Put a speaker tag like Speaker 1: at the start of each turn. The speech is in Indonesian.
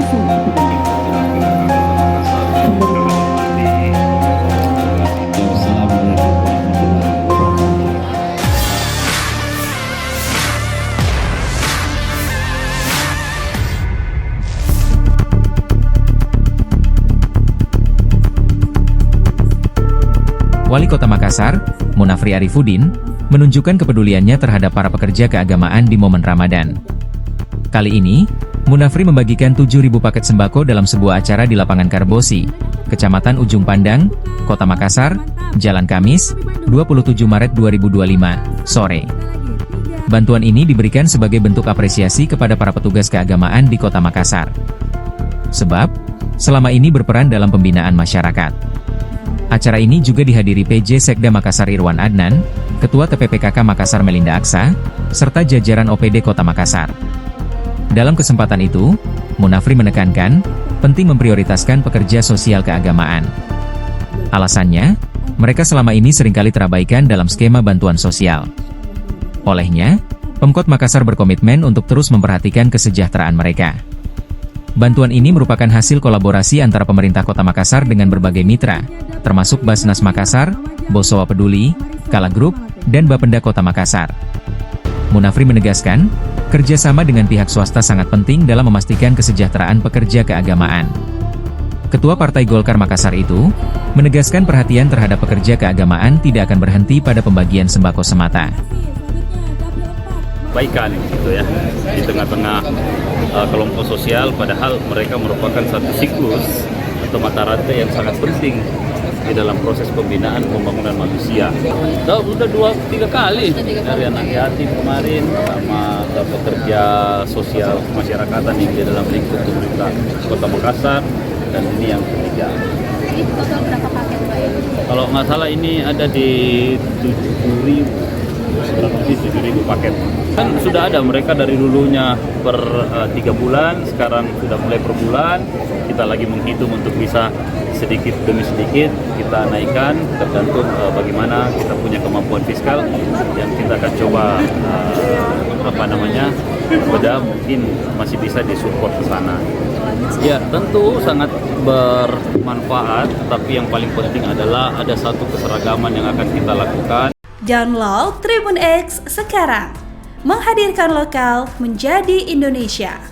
Speaker 1: langsung petugas.
Speaker 2: Wali Kota Makassar, Munafri Arifudin, menunjukkan kepeduliannya terhadap para pekerja keagamaan di momen Ramadan. Kali ini, Munafri membagikan 7.000 paket sembako dalam sebuah acara di lapangan Karbosi, Kecamatan Ujung Pandang, Kota Makassar, Jalan Kamis, 27 Maret 2025, sore. Bantuan ini diberikan sebagai bentuk apresiasi kepada para petugas keagamaan di Kota Makassar. Sebab, selama ini berperan dalam pembinaan masyarakat. Acara ini juga dihadiri PJ Sekda Makassar Irwan Adnan, Ketua TPPKK Makassar Melinda Aksa, serta jajaran OPD Kota Makassar. Dalam kesempatan itu, Munafri menekankan, penting memprioritaskan pekerja sosial keagamaan. Alasannya, mereka selama ini seringkali terabaikan dalam skema bantuan sosial. Olehnya, Pemkot Makassar berkomitmen untuk terus memperhatikan kesejahteraan mereka. Bantuan ini merupakan hasil kolaborasi antara pemerintah Kota Makassar dengan berbagai mitra, termasuk Basnas Makassar, Bosowa Peduli, Kala Group, dan Bapenda Kota Makassar. Munafri menegaskan, kerjasama dengan pihak swasta sangat penting dalam memastikan kesejahteraan pekerja keagamaan. Ketua Partai Golkar Makassar itu, menegaskan perhatian terhadap pekerja keagamaan tidak akan berhenti pada pembagian sembako semata.
Speaker 3: Kebaikan gitu ya di tengah-tengah kelompok sosial, padahal mereka merupakan satu siklus atau mata rantai yang sangat penting di dalam proses pembinaan pembangunan manusia. Sudah 2-3 kali dari anak yatim kemarin sama pekerja sosial masyarakatan yang di dalam lingkup pemerintah Kota Makassar, dan ini yang ketiga.
Speaker 4: Total berapa paket Pak?
Speaker 3: Kalau nggak salah ini ada di 7.000 paket. Kan sudah ada mereka dari dulunya per 3 bulan, sekarang sudah mulai per bulan. Kita lagi menghitung untuk bisa sedikit demi sedikit kita naikkan, tergantung bagaimana kita punya kemampuan fiskal yang kita akan coba mungkin masih bisa disupport ke sana. Ya, tentu sangat bermanfaat, tapi yang paling penting adalah ada satu keseragaman yang akan kita lakukan.
Speaker 5: Download Tribun X sekarang, menghadirkan lokal menjadi Indonesia.